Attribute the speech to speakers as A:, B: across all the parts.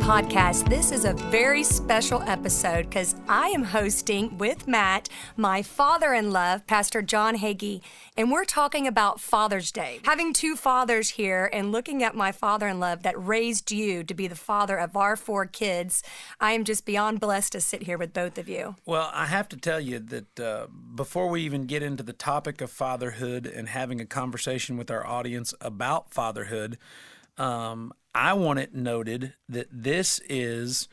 A: podcast. This is a very special episode because I am hosting with Matt my father-in-law, Pastor John Hagee, and we're talking about Father's Day. Having two fathers here and looking at my father-in-law that raised you to be the father of our four kids, I am just beyond blessed to sit here with both of you.
B: Well, I have to tell you that before we even get into the topic of fatherhood and having a conversation with our audience about fatherhood, I want it noted that this is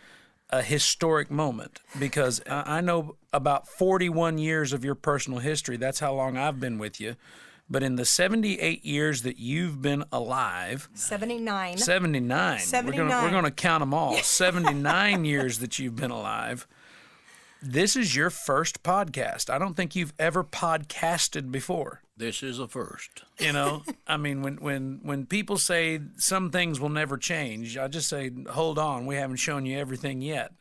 B: a historic moment because I know about 41 years of your personal history. That's how long I've been with you. But in the 78 years that you've been alive...
A: 79.
B: 79.
A: 79.
B: We're gonna count them all. 79 years that you've been alive. This is your first podcast. I don't think you've ever podcasted before.
C: This is a first.
B: You know, I mean, when people say some things will never change, I just say, hold on, we haven't shown you everything yet.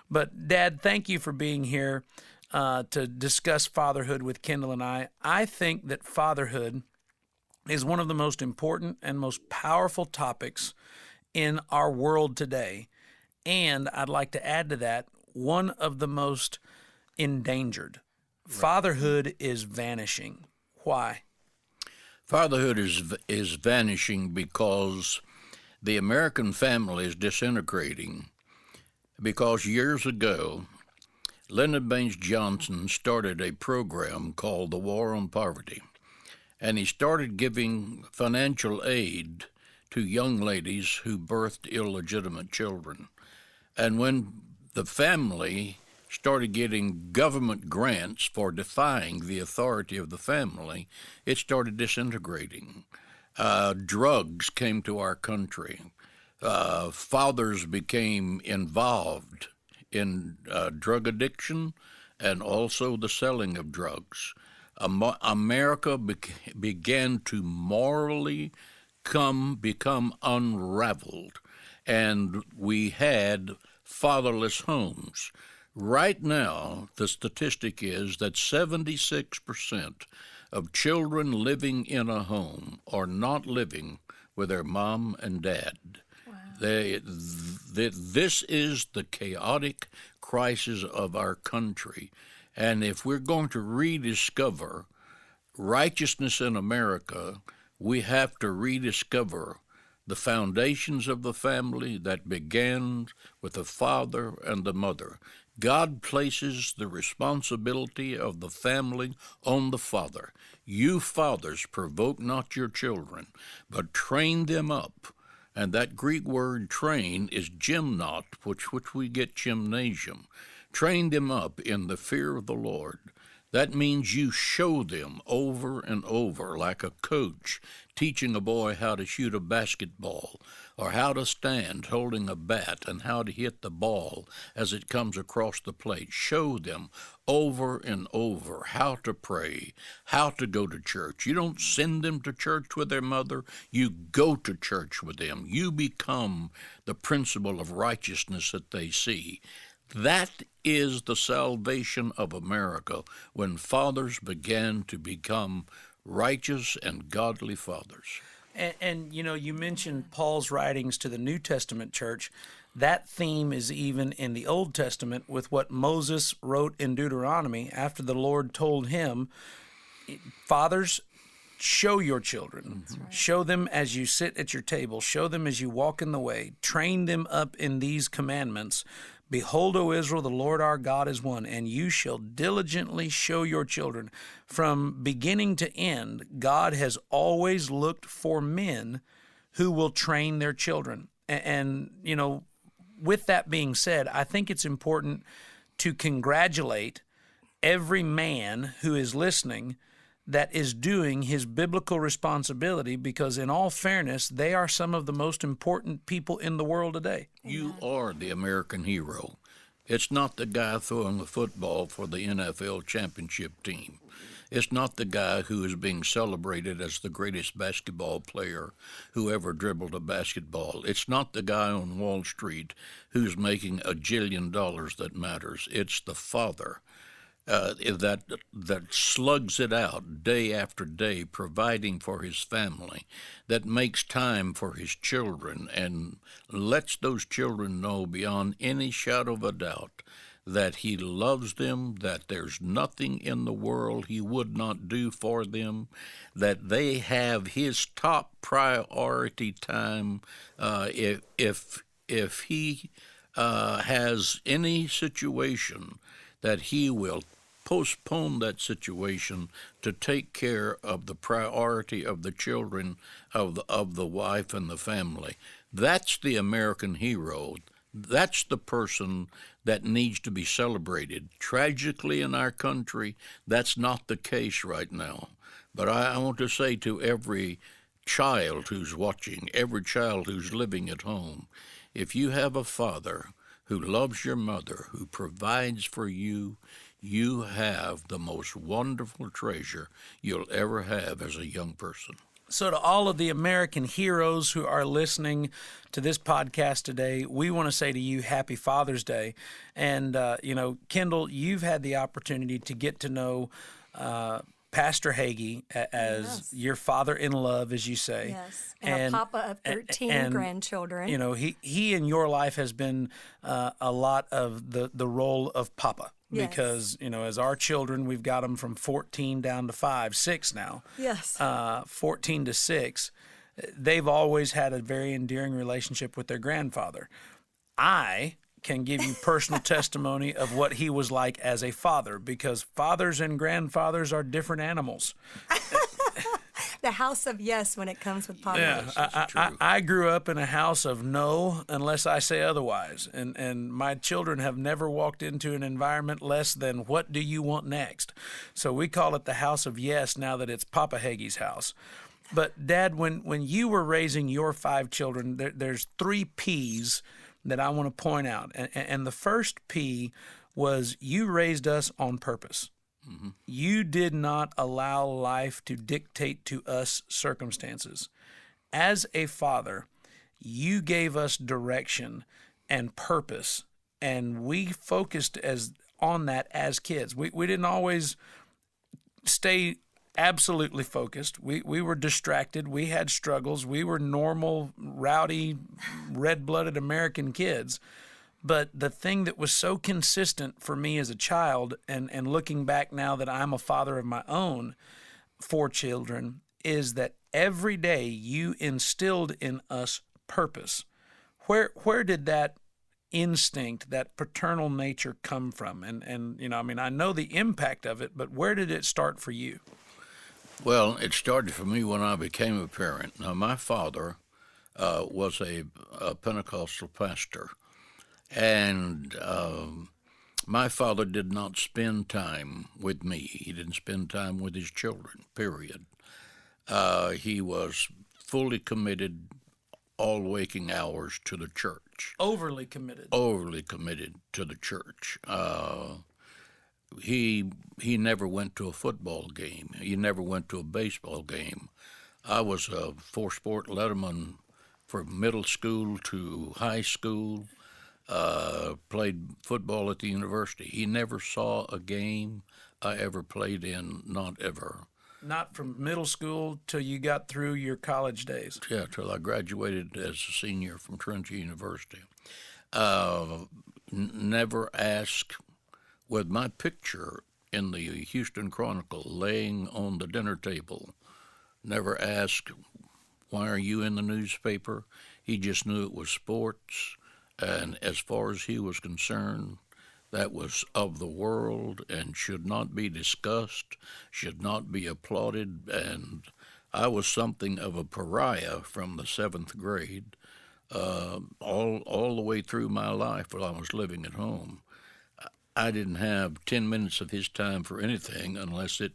B: But, Dad, thank you for being here to discuss fatherhood with Kendall and I. I think that fatherhood is one of the most important and most powerful topics in our world today. And I'd like to add to that, one of the most endangered. Right. Fatherhood is vanishing. Why?
C: Fatherhood is vanishing because the American family is disintegrating. Because years ago, Lyndon Baines Johnson started a program called the War on Poverty, and he started giving financial aid to young ladies who birthed illegitimate children. And when the family started getting government grants for defying the authority of the family, it started disintegrating. Drugs came to our country. Fathers became involved in drug addiction and also the selling of drugs. America began to morally become unraveled, and we had fatherless homes. Right now, the statistic is that 76% of children living in a home are not living with their mom and dad. Wow. This is the chaotic crisis of our country. And if we're going to rediscover righteousness in America, we have to rediscover the foundations of the family that began with the father and the mother. God places the responsibility of the family on the father. You fathers, provoke not your children, but train them up. And that Greek word train is gymnot, which we get gymnasium. Train them up in the fear of the Lord. That means you show them over and over, like a coach teaching a boy how to shoot a basketball or how to stand holding a bat and how to hit the ball as it comes across the plate. Show them over and over how to pray, how to go to church. You don't send them to church with their mother. You go to church with them. You become the principle of righteousness that they see. That is the salvation of America, when fathers began to become righteous and godly fathers.
B: And you know, you mentioned Paul's writings to the New Testament church. That theme is even in the Old Testament with what Moses wrote in Deuteronomy after the Lord told him, fathers, show your children. Right. Show them as you sit at your table. Show them as you walk in the way. Train them up in these commandments. Behold, O Israel, the Lord our God is one, and you shall diligently show your children. From beginning to end, God has always looked for men who will train their children. And you know, with that being said, I think it's important to congratulate every man who is listening that is doing his biblical responsibility, because in all fairness, they are some of the most important people in the world today.
C: You are the American hero. It's not the guy throwing the football for the NFL championship team. It's not the guy who is being celebrated as the greatest basketball player who ever dribbled a basketball. It's not the guy on Wall Street who's making $1 jillion that matters. It's the father. that slugs it out day after day, providing for his family, that makes time for his children, and lets those children know beyond any shadow of a doubt that he loves them, that there's nothing in the world he would not do for them, that they have his top priority time. If he has any situation, that he will postpone that situation to take care of the priority of the children, of the wife and the family. That's the American hero. That's the person that needs to be celebrated. Tragically, in our country, that's not the case right now. But I want to say to every child who's watching, every child who's living at home, if you have a father who loves your mother, who provides for you, you have the most wonderful treasure you'll ever have as a young person.
B: So, to all of the American heroes who are listening to this podcast today, we want to say to you, Happy Father's Day. And, Kendall, you've had the opportunity to get to know Pastor Hagee as your father in love, as you say.
A: Yes, and a papa of 13 grandchildren.
B: He in your life has been a lot of the role of papa.
A: Yes.
B: Because, as our children, we've got them from 14 down to 6 now.
A: Yes.
B: 14 to 6. They've always had a very endearing relationship with their grandfather. I can give you personal testimony of what he was like as a father, because fathers and grandfathers are different animals.
A: The house of yes when it comes with papa.
B: Yeah, I grew up in a house of no unless I say otherwise. And my children have never walked into an environment less than what do you want next? So we call it the house of yes now that it's Papa Hagee's house. But Dad, when you were raising your 5 children, there's 3 P's that I want to point out. And the first P was you raised us on purpose. Mm-hmm. You did not allow life to dictate to us circumstances. As a father, you gave us direction and purpose, and we focused on that as kids. We didn't always stay absolutely focused. We were distracted. We had struggles. We were normal, rowdy, red-blooded American kids. But the thing that was so consistent for me as a child, and looking back now that I'm a father of my own 4 children, is that every day you instilled in us purpose. Where did that instinct, that paternal nature come from? And I know the impact of it, but where did it start for you?
C: Well, it started for me when I became a parent. Now, my father was a Pentecostal pastor. And my father did not spend time with me. He didn't spend time with his children, period. He was fully committed, all waking hours, to the church.
B: Overly committed.
C: Overly committed to the church. He never went to a football game. He never went to a baseball game. I was a 4-sport letterman from middle school to high school. Played football at the university. He never saw a game I ever played in, not ever.
B: Not from middle school till you got through your college days?
C: Yeah, till I graduated as a senior from Trinity University. Never asked, with my picture in the Houston Chronicle laying on the dinner table, never asked, why are you in the newspaper? He just knew it was sports. And as far as he was concerned, that was of the world and should not be discussed, should not be applauded. And I was something of a pariah from the 7th grade all the way through my life while I was living at home. I didn't have 10 minutes of his time for anything unless it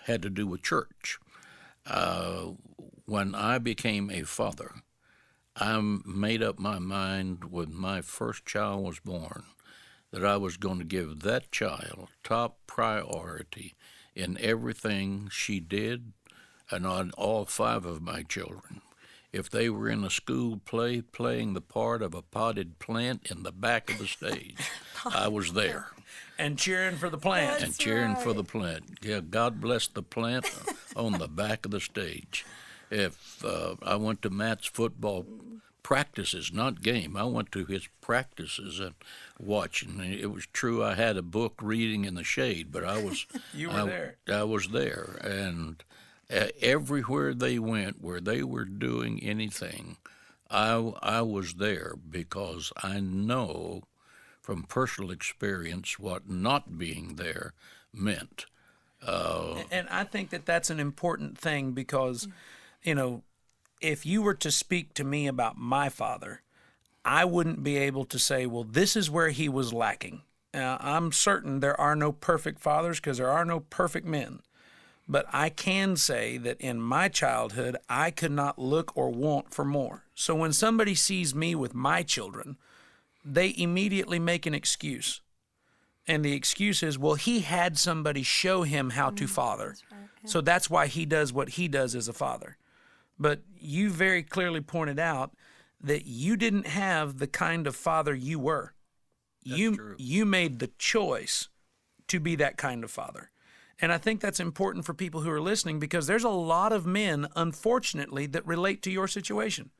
C: had to do with church. When I became a father, I made up my mind when my first child was born that I was going to give that child top priority in everything she did, and on all 5 of my children. If they were in a school play playing the part of a potted plant in the back of the stage, I was there.
B: And cheering for the plant.
C: And cheering for the plant. Yeah, God bless the plant on the back of the stage. If I went to Matt's football practices, not game, I went to his practices and watching. It was true I had a book reading in the shade, but I was
B: You were there.
C: I was there, and everywhere they went, where they were doing anything, I was there because I know from personal experience what not being there meant.
B: And I think that that's an important thing because, you know, if you were to speak to me about my father, I wouldn't be able to say, well, this is where he was lacking. I'm certain there are no perfect fathers because there are no perfect men. But I can say that in my childhood, I could not look or want for more. So when somebody sees me with my children, they immediately make an excuse. And the excuse is, well, he had somebody show him how to father.
A: That's right, yeah.
B: So that's why he does what he does as a father. But you very clearly pointed out that you didn't have the kind of father you were.
C: True.
B: You made the choice to be that kind of father. And I think that's important for people who are listening because there's a lot of men, unfortunately, that relate to your situation.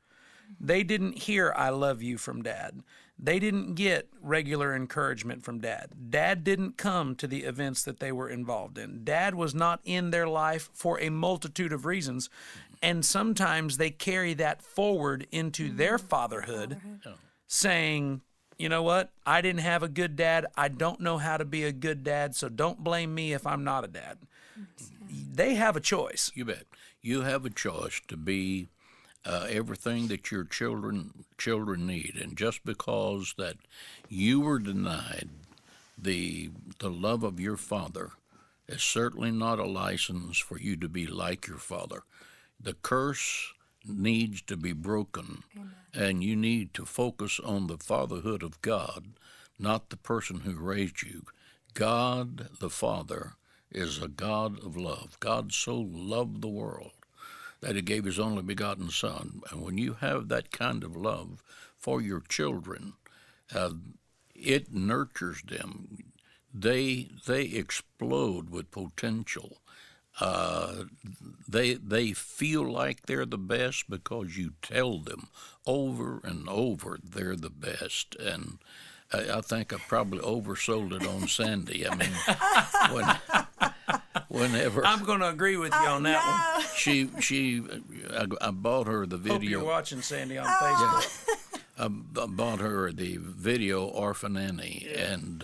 B: They didn't hear "I love you" from dad. They didn't get regular encouragement from dad. Dad didn't come to the events that they were involved in. Dad was not in their life for a multitude of reasons. And sometimes they carry that forward into their fatherhood, saying, you know what? I didn't have a good dad. I don't know how to be a good dad, so don't blame me if I'm not a dad. They have a choice.
C: You bet. You have a choice to be everything that your children need, and just because that you were denied the love of your father is certainly not a license for you to be like your father. The curse needs to be broken.
A: Amen.
C: And you need to focus on the fatherhood of God, not the person who raised you. God the Father is a God of love. God so loved the world that he gave his only begotten Son. And when you have that kind of love for your children, it nurtures them. They explode with potential. They feel like they're the best because you tell them over and over they're the best. And I think I probably oversold it on Sandy. I mean, whenever
B: I'm going to agree with you on that one.
C: I bought her the
B: Hope
C: video.
B: you're watching, Sandy, on Facebook.
C: I bought her the video Orphan Annie, and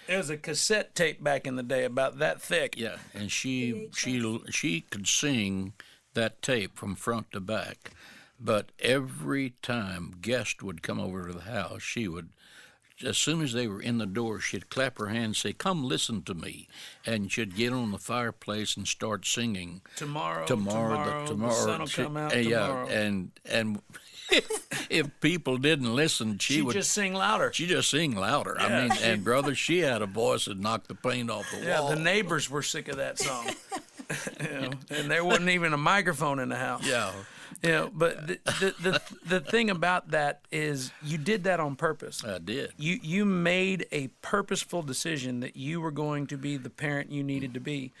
B: It was a cassette tape back in the day about that thick.
C: yeah, and she could sing that tape from front to back, but every time guests would come over to the house, she would, as soon as they were in the door, she'd clap her hands, say, "Come listen to me," and she'd get on the fireplace and start singing.
B: Tomorrow,
C: The
B: sun will come out tomorrow.
C: and if people didn't listen, she would
B: just sing louder.
C: She just sing louder.
B: Yeah,
C: I mean, and brother, she had a voice that knocked the paint off the
B: Yeah,
C: wall.
B: the neighbors were sick of that song. And there wasn't even a microphone in the house.
C: Yeah.
B: But the thing about that is you did that on purpose.
C: I did.
B: You made a purposeful decision that you were going to be the parent you needed to be.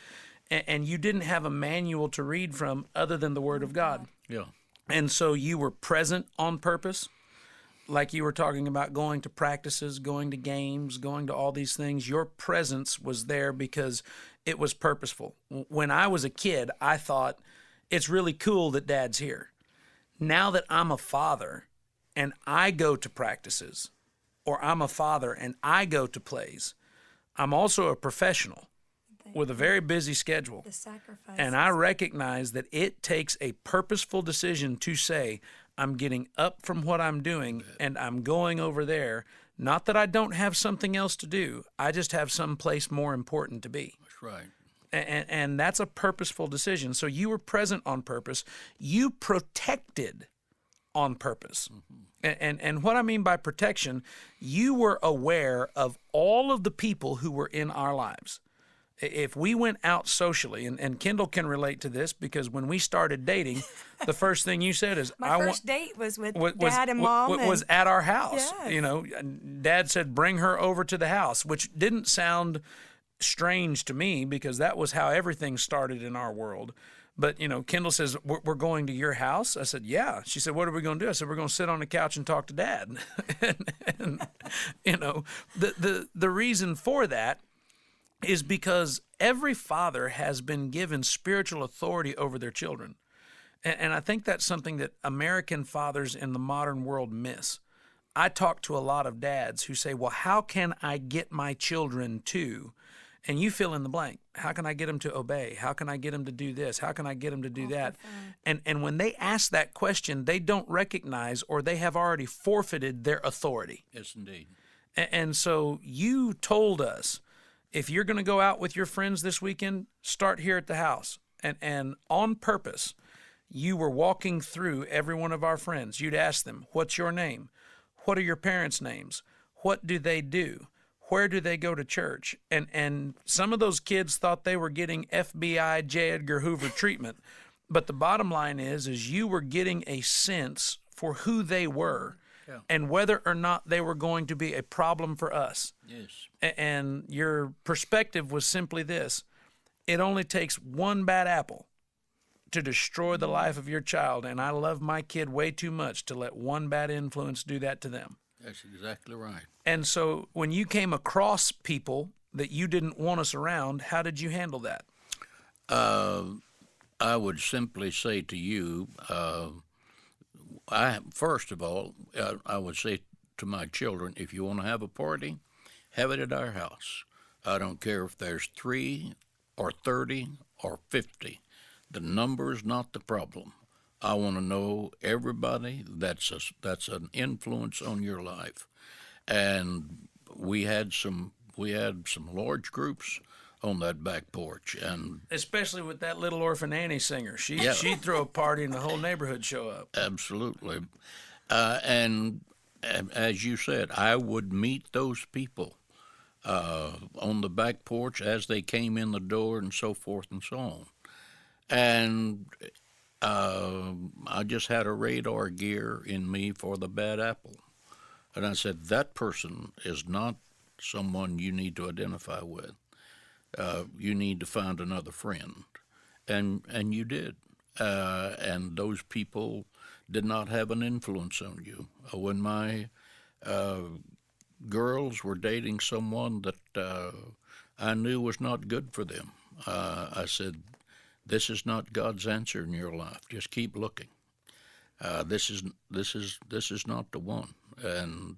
B: And you didn't have a manual to read from other than the Word of God.
C: Yeah.
B: And so you were present on purpose, like you were talking about going to practices, going to games, going to all these things. Your presence was there because it was purposeful. When I was a kid, I thought, it's really cool that Dad's here. Now that I'm a father and I go to practices, or I'm a father and I go to plays, I'm also a professional with a very busy schedule.
A: The sacrifice.
B: And I recognize that it takes a purposeful decision to say, I'm getting up from what I'm doing and I'm going over there. Not that I don't have something else to do. I just have some place more important to be.
C: That's right.
B: And that's a purposeful decision. So you were present on purpose. You protected on purpose. Mm-hmm. And what I mean by protection, you were aware of all of the people who were in our lives. If we went out socially, and Kendall can relate to this because when we started dating, the first thing you said is,
A: My first date was with Dad and Mom.
B: Was at our house.
A: Yes.
B: You know, Dad said, bring her over to the house, which didn't sound strange to me because that was how everything started in our world. But, you know, Kendall says, we're going to your house? I said, yeah. She said, what are we going to do? I said, we're going to sit on the couch and talk to Dad. and, you know, the reason for that is because every father has been given spiritual authority over their children. And I think that's something that American fathers in the modern world miss. I talk to a lot of dads who say, well, how can I get my children to? And you fill in the blank. How can I get them to obey? How can I get them to do this? How can I get them to do that? And when they ask that question, they don't recognize or they have already forfeited their authority.
C: Yes, indeed.
B: And so you told us, if you're going to go out with your friends this weekend, start here at the house. And on purpose, you were walking through every one of our friends. You'd ask them, what's your name? What are your parents' names? What do they do? Where do they go to church? And some of those kids thought they were getting FBI J. Edgar Hoover treatment. But the bottom line is you were getting a sense for who they were and whether or not they were going to be a problem for us.
C: Yes.
B: And your perspective was simply this. It only takes one bad apple to destroy the life of your child. And I love my kid way too much to let one bad influence do that to them.
C: That's exactly right.
B: And so when you came across people that you didn't want us around, how did you handle that?
C: I would simply say to you, first of all, I would say to my children, if you want to have a party, have it at our house. I don't care if there's 3 or 30 or 50. The number is not the problem. I want to know everybody that's an influence on your life. And we had some large groups on that back porch, and
B: especially with that little orphan Annie singer, she'd throw a party and the whole neighborhood show up.
C: Absolutely. And as you said, I would meet those people on the back porch as they came in the door and so forth and so on. And I just had a radar gear in me for the bad apple. And I said, that person is not someone you need to identify with. You need to find another friend. And you did. And those people did not have an influence on you. When my girls were dating someone that I knew was not good for them, I said, this is not God's answer in your life. Just keep looking. This is not the one. And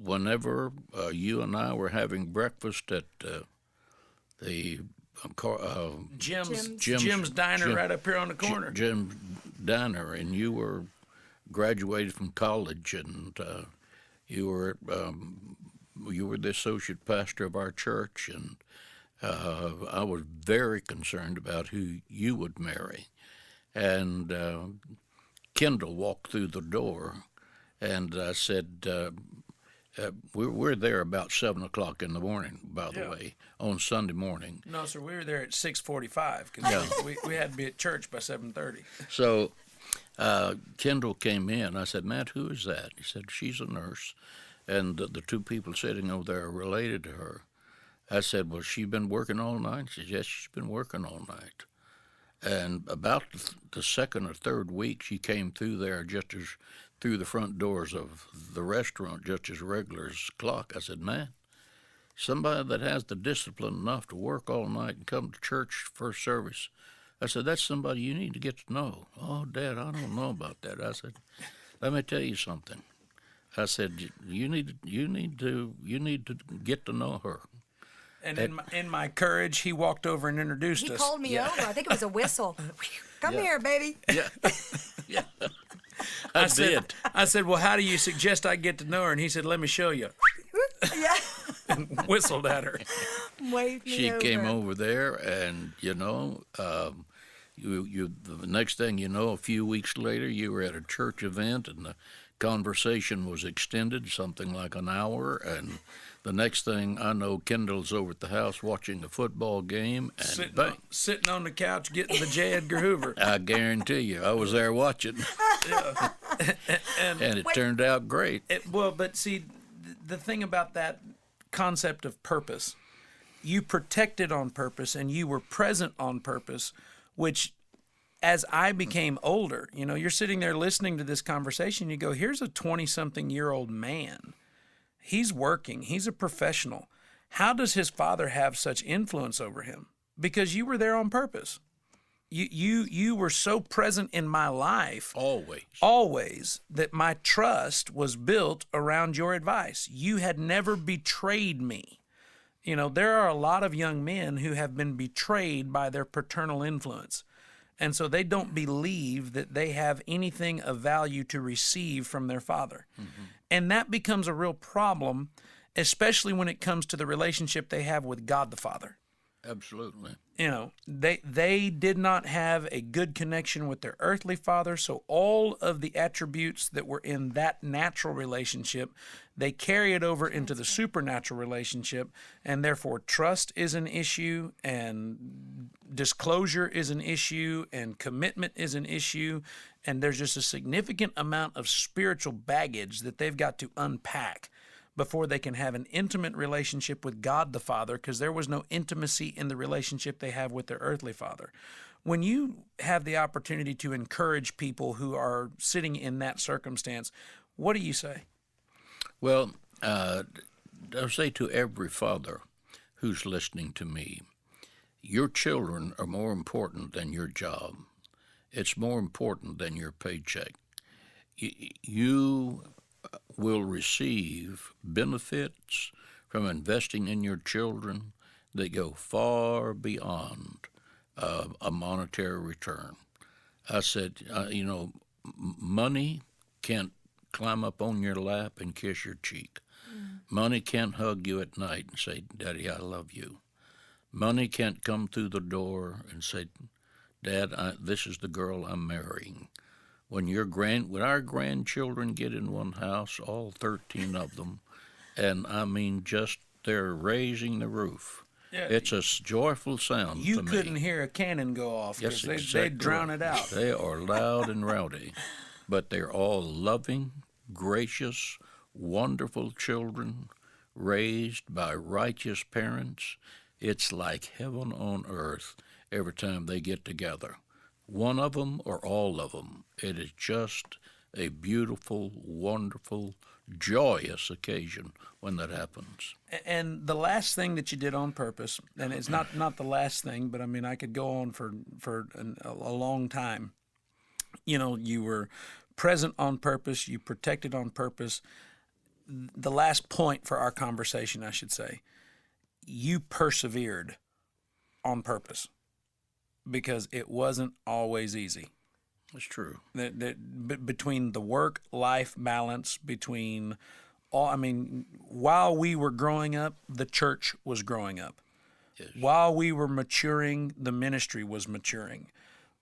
C: whenever you and I were having breakfast at the
B: Jim's Diner right up here on the corner.
C: Jim's Diner, and you were graduated from college, and you were the associate pastor of our church, and I was very concerned about who you would marry. And Kendall walked through the door, and I said, we're there about 7 o'clock in the morning, by the way, on Sunday morning.
B: No, sir, we were there at 6:45 because we had to be at church by 7:30.
C: So Kendall came in. I said, Matt, who is that? He said, she's a nurse, and the 2 people sitting over there are related to her. I said, well, she been working all night? She said, yes, she's been working all night. And about the second or third week, she came through there just as through the front doors of the restaurant, just as regular as clock. I said, man, somebody that has the discipline enough to work all night and come to church first service. I said, that's somebody you need to get to know. Oh, Dad, I don't know about that. I said, let me tell you something. I said, you need to get to know her.
B: And in my courage, he walked over and introduced us.
A: He called me over. I think it was a whistle. Come here, baby.
C: Yeah. Yeah.
B: I said, well, how do you suggest I get to know her? And he said, let me show you.
A: Yeah.
B: And whistled at her.
C: She came over there, and the next thing you know, a few weeks later, you were at a church event, and the Conversation was extended something like an hour, and the next thing I know, Kendall's over at the house watching a football game, and bang.
B: Sitting on the couch getting the J. Edgar Hoover.
C: I guarantee you, I was there watching.
B: Yeah.
C: And it turned out great.
B: But see, the thing about that concept of purpose, you protected on purpose and you were present on purpose, which as I became older, you're sitting there listening to this conversation, you go, here's a 20-something-year-old man. He's working. He's a professional. How does his father have such influence over him? Because you were there on purpose. You were so present in my life. Always, that my trust was built around your advice. You had never betrayed me. There are a lot of young men who have been betrayed by their paternal influence. And so they don't believe that they have anything of value to receive from their father. Mm-hmm. And that becomes a real problem, especially when it comes to the relationship they have with God the Father.
C: Absolutely.
B: They did not have a good connection with their earthly father, so all of the attributes that were in that natural relationship, they carry it over into the supernatural relationship, and therefore trust is an issue, and disclosure is an issue, and commitment is an issue, and there's just a significant amount of spiritual baggage that they've got to unpack before they can have an intimate relationship with God the Father, because there was no intimacy in the relationship they have with their earthly father. When you have the opportunity to encourage people who are sitting in that circumstance, what do you say?
C: Well, I'll say to every father who's listening to me, your children are more important than your job. It's more important than your paycheck. You will receive benefits from investing in your children that go far beyond a monetary return. I said, money can't climb up on your lap and kiss your cheek. Money can't hug you at night and say, Daddy, I love you. Money can't come through the door and say, Dad, this is the girl I'm marrying. When our grandchildren get in one house, all 13 of them, and I mean just they're raising the roof. Yeah, it's a joyful sound to me.
B: You couldn't hear a cannon go off because they'd drown it out.
C: They are loud and rowdy, but they're all loving, gracious, wonderful children raised by righteous parents. It's like heaven on earth every time they get together. One of them or all of them. It is just a beautiful, wonderful, joyous occasion when that happens.
B: And the last thing that you did on purpose, and it's not the last thing, but I mean, I could go on for a long time. You were present on purpose. You protected on purpose. The last point for our conversation, I should say, you persevered on purpose. Because it wasn't always easy.
C: That's true.
B: Between the work-life balance, while we were growing up, the church was growing up. Yes. While we were maturing, the ministry was maturing.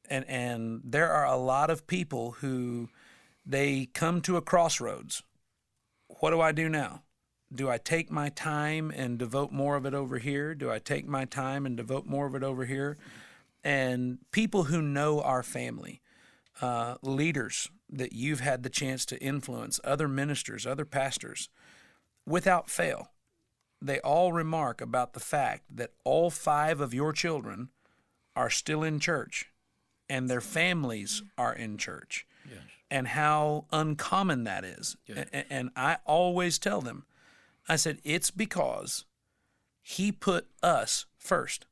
B: And there are a lot of people who, they come to a crossroads. What do I do now? Do I take my time and devote more of it over here? Do I take my time and devote more of it over here? And people who know our family, leaders that you've had the chance to influence, other ministers, other pastors, without fail, they all remark about the fact that all 5 of your children are still in church and their families are in church. Yes. And how uncommon that is. Yes. And I always tell them, I said, it's because he put us first.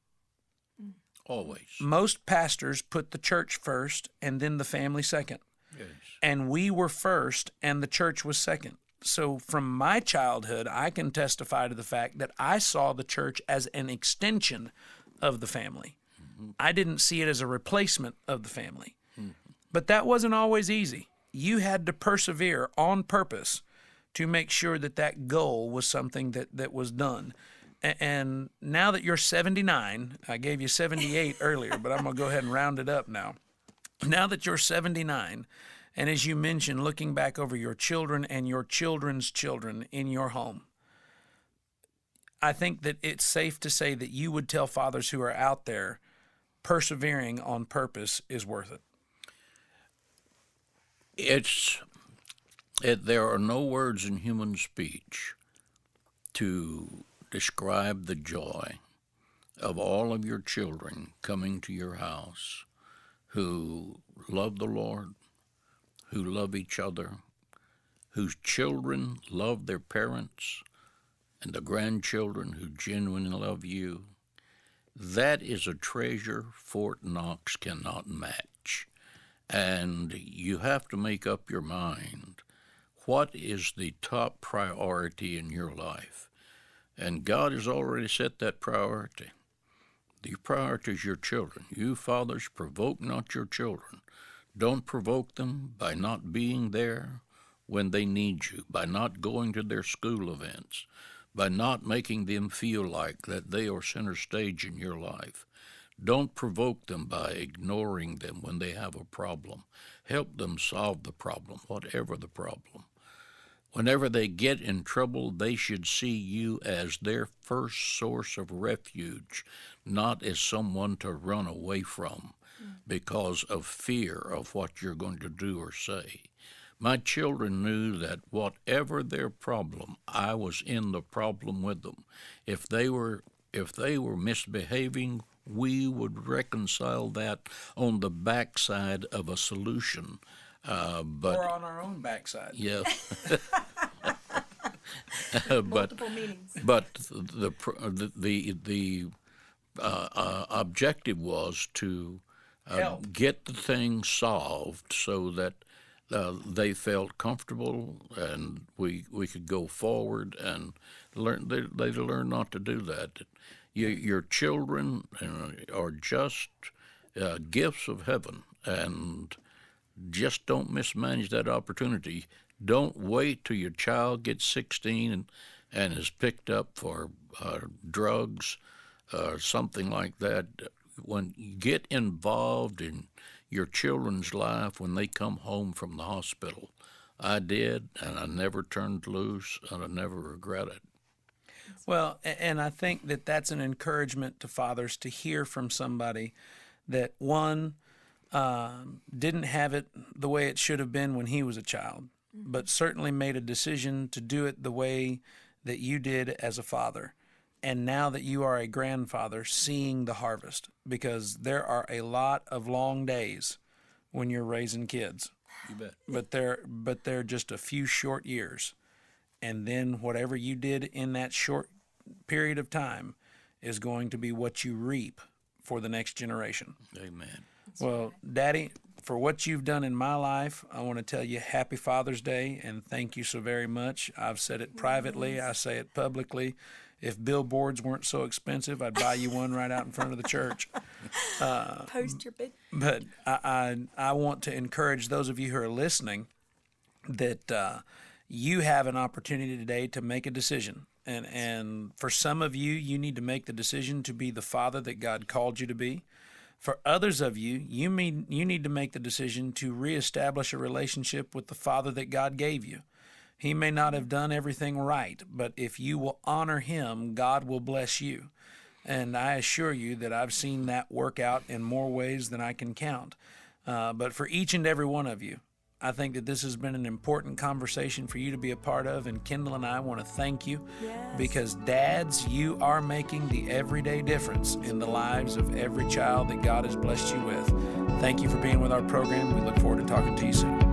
C: Always.
B: Most pastors put the church first and then the family second. Yes. And we were first and the church was second. So from my childhood, I can testify to the fact that I saw the church as an extension of the family. Mm-hmm. I didn't see it as a replacement of the family. Mm-hmm. But that wasn't always easy. You had to persevere on purpose to make sure that goal was something that was done. And now that you're 79, I gave you 78 earlier, but I'm going to go ahead and round it up now. Now that you're 79 And as you mentioned, looking back over your children and your children's children in your home, I think that it's safe to say that you would tell fathers who are out there persevering on purpose is worth it.
C: There are no words in human speech to describe the joy of all of your children coming to your house who love the Lord, who love each other, whose children love their parents, and the grandchildren who genuinely love you. That is a treasure Fort Knox cannot match. And you have to make up your mind, what is the top priority in your life? And God has already set that priority. The priority is your children. You fathers, provoke not your children. Don't provoke them by not being there when they need you, by not going to their school events, by not making them feel like that they are center stage in your life. Don't provoke them by ignoring them when they have a problem. Help them solve the problem, whatever the problem. Whenever they get in trouble, they should see you as their first source of refuge, not as someone to run away from because of fear of what you're going to do or say. My children knew that whatever their problem, I was in the problem with them. If they were misbehaving, we would reconcile that on the backside of a solution.
B: Or on our own backside.
C: Yeah.
A: Multiple meanings.
C: But the objective was to get the thing solved so that they felt comfortable and we could go forward and learn. They learn not to do that. Your children are just gifts of heaven, and just don't mismanage that opportunity. Don't wait till your child gets 16 and is picked up for drugs or something like that. When you get involved in your children's life when they come home from the hospital, I did, and I never turned loose, and I never regret it.
B: Well, and I think that that's an encouragement to fathers to hear from somebody that, one, didn't have it the way it should have been when he was a child, but certainly made a decision to do it the way that you did as a father. And now that you are a grandfather, seeing the harvest, because there are a lot of long days when you're raising kids.
C: You bet.
B: But they're just a few short years. And then whatever you did in that short period of time is going to be what you reap for the next generation.
C: Amen.
B: Well, Daddy, for what you've done in my life, I want to tell you happy Father's Day and thank you so very much. I've said it privately. I say it publicly. If billboards weren't so expensive, I'd buy you one right out in front of the church.
A: Post your bid.
B: But I want to encourage those of you who are listening that you have an opportunity today to make a decision. And for some of you, you need to make the decision to be the father that God called you to be. For others of you, you need to make the decision to reestablish a relationship with the father that God gave you. He may not have done everything right, but if you will honor him, God will bless you. And I assure you that I've seen that work out in more ways than I can count. But for each and every one of you, I think that this has been an important conversation for you to be a part of, and Kendall and I want to thank you because dads, you are making the everyday difference in the lives of every child that God has blessed you with. Thank you for being with our program. We look forward to talking to you soon.